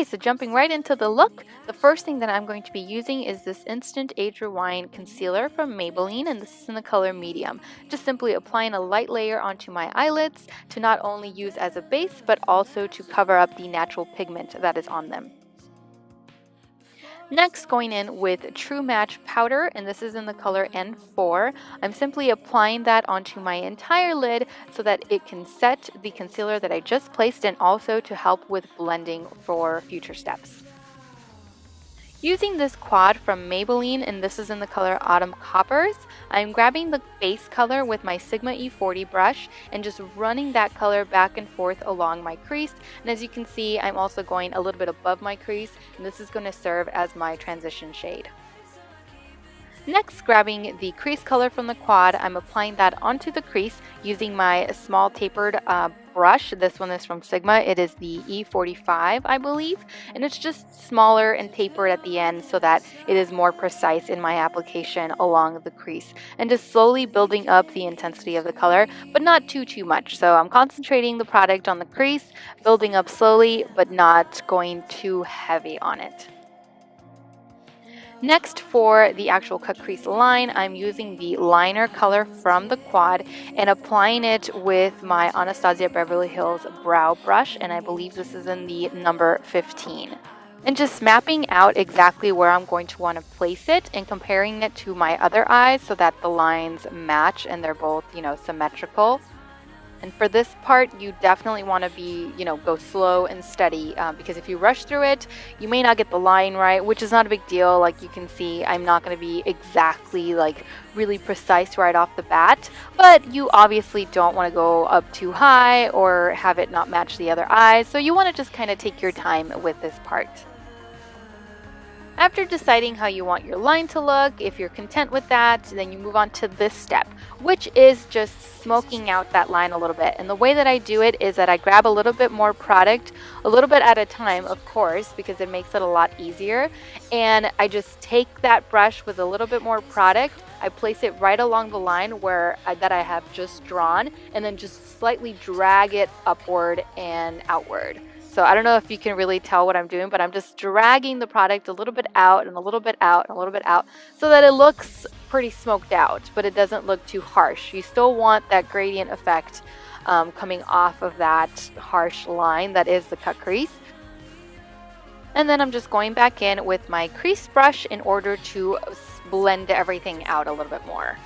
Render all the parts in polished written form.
so jumping right into the look, the first thing that I'm going to be using is this Instant Age Rewind Concealer from Maybelline, and this is in the color medium. Just simply applying a light layer onto my eyelids to not only use as a base, but also to cover up the natural pigment that is on them. Next, going in with True Match Powder, and this is in the color N4. I'm simply applying that onto my entire lid so that it can set the concealer that I just placed and also to help with blending for future steps. Using this quad from Maybelline, and this is in the color Autumn Coppers, I'm grabbing the base color with my Sigma E40 brush and just running that color back and forth along my crease. And as you can see, I'm also going a little bit above my crease, and this is going to serve as my transition shade. Next, grabbing the crease color from the quad, I'm applying that onto the crease using my small tapered brush. This one is from Sigma. It is the E45, I believe, and it's just smaller and tapered at the end so that it is more precise in my application along the crease, and just slowly building up the intensity of the color, but not too much. So I'm concentrating the product on the crease, building up slowly, but not going too heavy on it. Next, for the actual cut crease line, I'm using the liner color from the quad and applying it with my Anastasia Beverly Hills brow brush, and I believe this is in the number 15. And just mapping out exactly where I'm going to want to place it and comparing it to my other eyes so that the lines match and they're both, symmetrical. And for this part, you definitely want to be, go slow and steady because if you rush through it, you may not get the line right, which is not a big deal. Like you can see, I'm not going to be exactly really precise right off the bat, but you obviously don't want to go up too high or have it not match the other eyes. So you want to just kind of take your time with this part. After deciding how you want your line to look, if you're content with that, then you move on to this step, which is just smoking out that line a little bit. And the way that I do it is that I grab a little bit more product, a little bit at a time, of course, because it makes it a lot easier. And I just take that brush with a little bit more product, I place it right along the line that I have just drawn, and then just slightly drag it upward and outward. So I don't know if you can really tell what I'm doing, but I'm just dragging the product a little bit out and a little bit out and a little bit out so that it looks pretty smoked out, but it doesn't look too harsh. You still want that gradient effect coming off of that harsh line that is the cut crease. And then I'm just going back in with my crease brush in order to blend everything out a little bit more.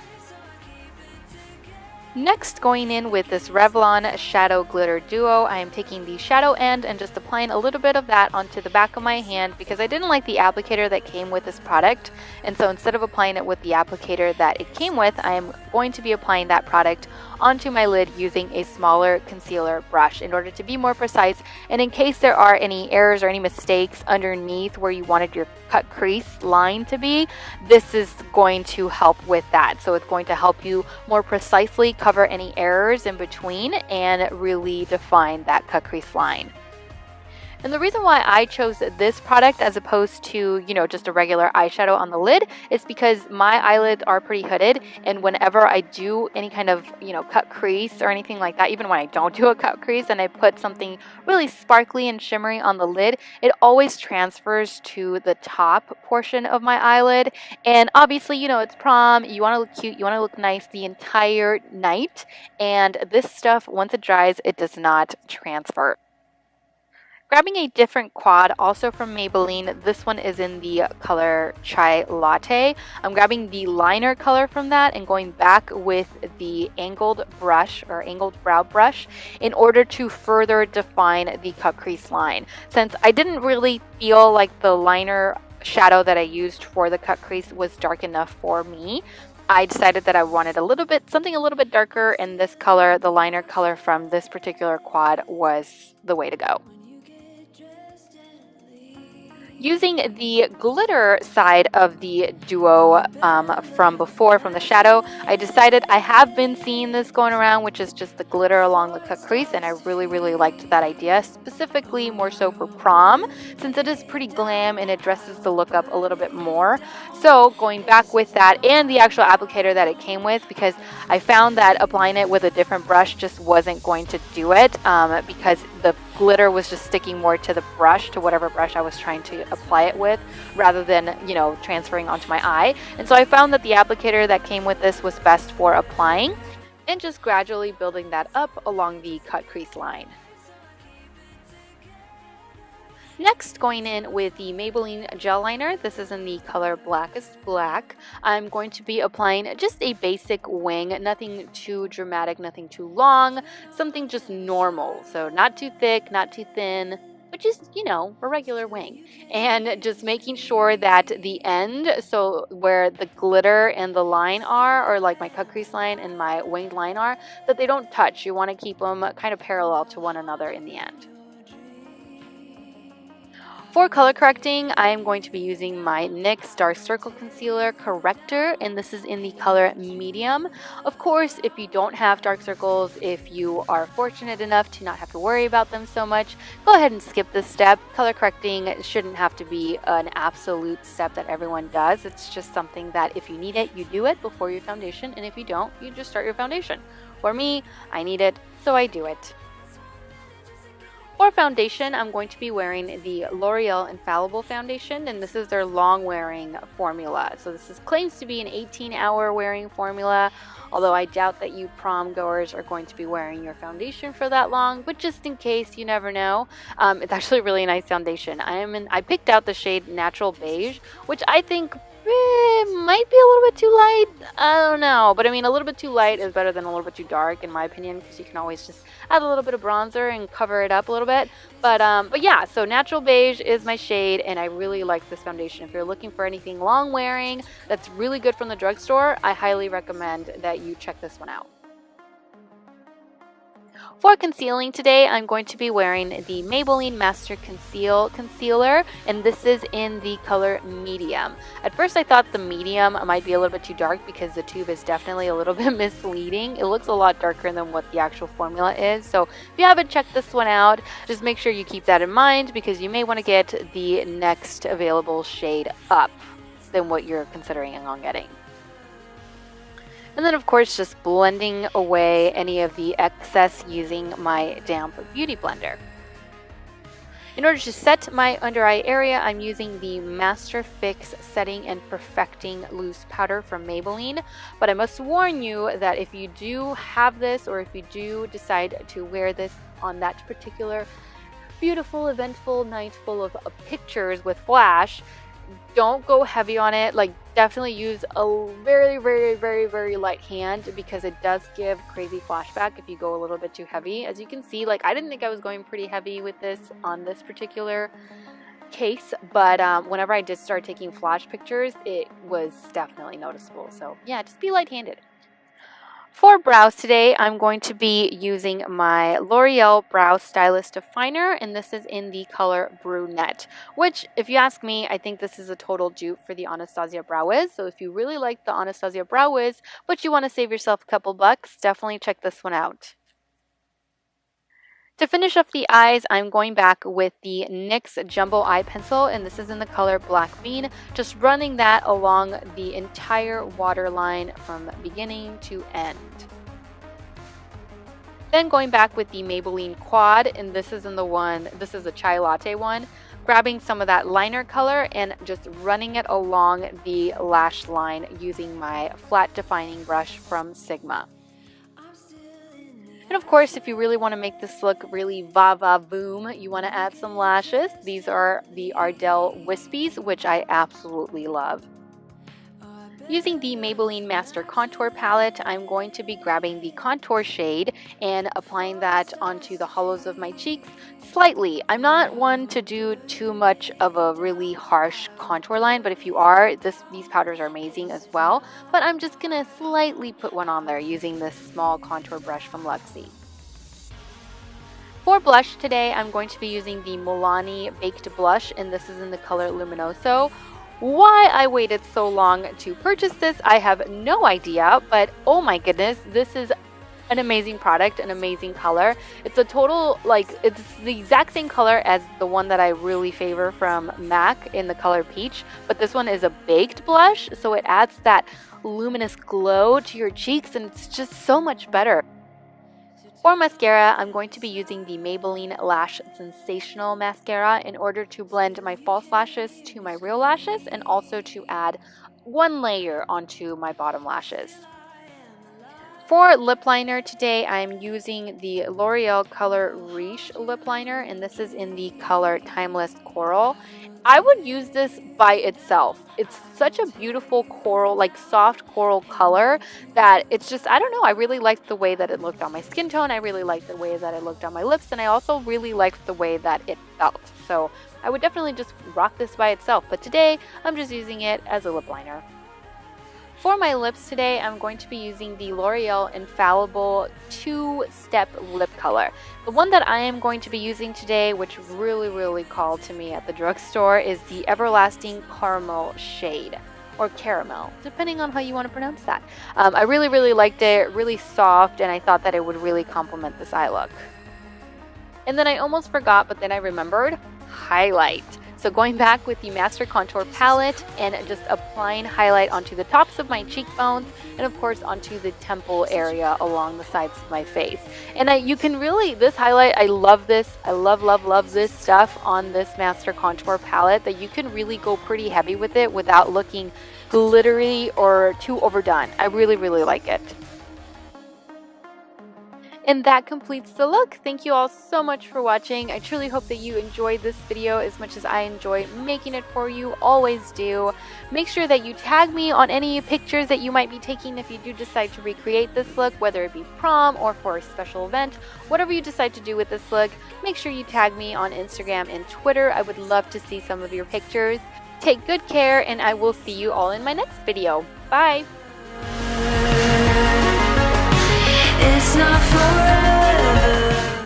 Next, going in with this Revlon Shadow Glitter Duo, I am taking the shadow end and just applying a little bit of that onto the back of my hand because I didn't like the applicator that came with this product. And so instead of applying it with the applicator that it came with, I am going to be applying that product onto my lid using a smaller concealer brush in order to be more precise. And in case there are any errors or any mistakes underneath where you wanted your cut crease line to be, this is going to help with that. So it's going to help you more precisely cover any errors in between and really define that cut crease line. And the reason why I chose this product as opposed to, just a regular eyeshadow on the lid is because my eyelids are pretty hooded, and whenever I do any kind of, cut crease or anything like that, even when I don't do a cut crease and I put something really sparkly and shimmery on the lid, it always transfers to the top portion of my eyelid. And obviously, it's prom, you want to look cute, you want to look nice the entire night, and this stuff, once it dries, it does not transfer. Grabbing a different quad, also from Maybelline, this one is in the color Chai Latte. I'm grabbing the liner color from that and going back with the angled brush or angled brow brush in order to further define the cut crease line. Since I didn't really feel like the liner shadow that I used for the cut crease was dark enough for me, I decided that I wanted something a little bit darker, and this color, the liner color from this particular quad, was the way to go. Using the glitter side of the duo from before, from the shadow, I decided I have been seeing this going around, which is just the glitter along the cut crease, and I really liked that idea, specifically more so for prom, since it is pretty glam and it dresses the look up a little bit more. So going back with that and the actual applicator that it came with, because I found that applying it with a different brush just wasn't going to do it because the glitter was just sticking more to the brush, to whatever brush I was trying to apply it with, rather than, you know, transferring onto my eye. And so I found that the applicator that came with this was best for applying and just gradually building that up along the cut crease line. Next, going in with the Maybelline gel liner. This is in the color Blackest Black. I'm going to be applying just a basic wing, nothing too dramatic, nothing too long, something just normal. So not too thick, not too thin, but just, you know, a regular wing. And just making sure that the end, so where the glitter and the line are, or like my cut crease line and my winged line are, that they don't touch. You want to keep them kind of parallel to one another in the end. For color correcting, I am going to be using my NYX Dark Circle Concealer Corrector, and this is in the color Medium. Of course, if you don't have dark circles, if you are fortunate enough to not have to worry about them so much, go ahead and skip this step. Color correcting shouldn't have to be an absolute step that everyone does. It's just something that if you need it, you do it before your foundation, and if you don't, you just start your foundation. For me, I need it, so I do it. For foundation, I'm going to be wearing the L'Oreal Infallible Foundation, and this is their long wearing formula. So this claims to be an 18-hour wearing formula, although I doubt that you prom goers are going to be wearing your foundation for that long, but just in case, you never know. It's actually a really nice foundation. I picked out the shade Natural Beige, which I think might be a little bit too light. I don't know, but I mean, a little bit too light is better than a little bit too dark, in my opinion, because you can always just add a little bit of bronzer and cover it up a little bit. But yeah, so Natural Beige is my shade, and I really like this foundation. If you're looking for anything long wearing that's really good from the drugstore, I highly recommend that you check this one out. For concealing today, I'm going to be wearing the Maybelline Master Conceal Concealer, and this is in the color Medium. At first I thought the medium might be a little bit too dark because the tube is definitely a little bit misleading. It looks a lot darker than what the actual formula is. So if you haven't checked this one out, just make sure you keep that in mind, because you may want to get the next available shade up than what you're considering on getting. And then, of course, just blending away any of the excess using my damp beauty blender. In order to set my under eye area, I'm using the Master Fix Setting and Perfecting Loose Powder from Maybelline. But I must warn you that if you do have this, or if you do decide to wear this on that particular beautiful, eventful night full of pictures with flash, don't go heavy on it. Like, definitely use a very, very, very, very light hand, because it does give crazy flashback if you go a little bit too heavy. As you can see, like, I didn't think I was going pretty heavy with this on this particular case, but whenever I did start taking flash pictures, it was definitely noticeable. So yeah, just be light-handed. For brows today, I'm going to be using my L'Oreal Brow Stylist Definer, and this is in the color Brunette, which, if you ask me, I think this is a total dupe for the Anastasia Brow Wiz. So if you really like the Anastasia Brow Wiz, but you want to save yourself a couple bucks, definitely check this one out. To finish up the eyes, I'm going back with the NYX Jumbo Eye Pencil, and this is in the color Black Bean, just running that along the entire waterline from beginning to end. Then going back with the Maybelline Quad, and this is the Chai Latte one, grabbing some of that liner color and just running it along the lash line using my flat defining brush from Sigma. And of course, if you really want to make this look really va-va-boom, you want to add some lashes. These are the Ardell Wispies, which I absolutely love. Using the Maybelline Master Contour Palette, I'm going to be grabbing the contour shade and applying that onto the hollows of my cheeks slightly. I'm not one to do too much of a really harsh contour line, but if you are, these powders are amazing as well. But I'm just going to slightly put one on there using this small contour brush from Luxie. For blush today, I'm going to be using the Milani Baked Blush, and this is in the color Luminoso. Why I waited so long to purchase this, I have no idea, but oh my goodness, this is an amazing product, an amazing color. It's a total, it's the exact same color as the one that I really favor from MAC in the color Peach, but this one is a baked blush, so it adds that luminous glow to your cheeks, and it's just so much better. For mascara, I'm going to be using the Maybelline Lash Sensational Mascara in order to blend my false lashes to my real lashes and also to add one layer onto my bottom lashes. For lip liner today, I'm using the L'Oreal Color Riche lip liner, and this is in the color Timeless Coral. I would use this by itself. It's such a beautiful coral, like soft coral color that it's just, I don't know, I really liked the way that it looked on my skin tone. I really liked the way that it looked on my lips, and I also really liked the way that it felt. So I would definitely just rock this by itself, but today I'm just using it as a lip liner. For my lips today, I'm going to be using the L'Oreal Infallible 2-Step Lip Color. The one that I am going to be using today, which really called to me at the drugstore, is the Everlasting Caramel shade, or caramel, depending on how you want to pronounce that. I really liked it, really soft, and I thought that it would really complement this eye look. And then I almost forgot, but then I remembered, highlight. So going back with the Master Contour Palette and just applying highlight onto the tops of my cheekbones and of course onto the temple area along the sides of my face. And you can really, this highlight, I love this. I love this stuff on this Master Contour Palette, that you can really go pretty heavy with it without looking glittery or too overdone. I really like it. And that completes the look. Thank you all so much for watching. I truly hope that you enjoyed this video as much as I enjoy making it for you. Always do. Make sure that you tag me on any pictures that you might be taking if you do decide to recreate this look, whether it be prom or for a special event. Whatever you decide to do with this look, make sure you tag me on Instagram and Twitter. I would love to see some of your pictures. Take good care, and I will see you all in my next video. Bye!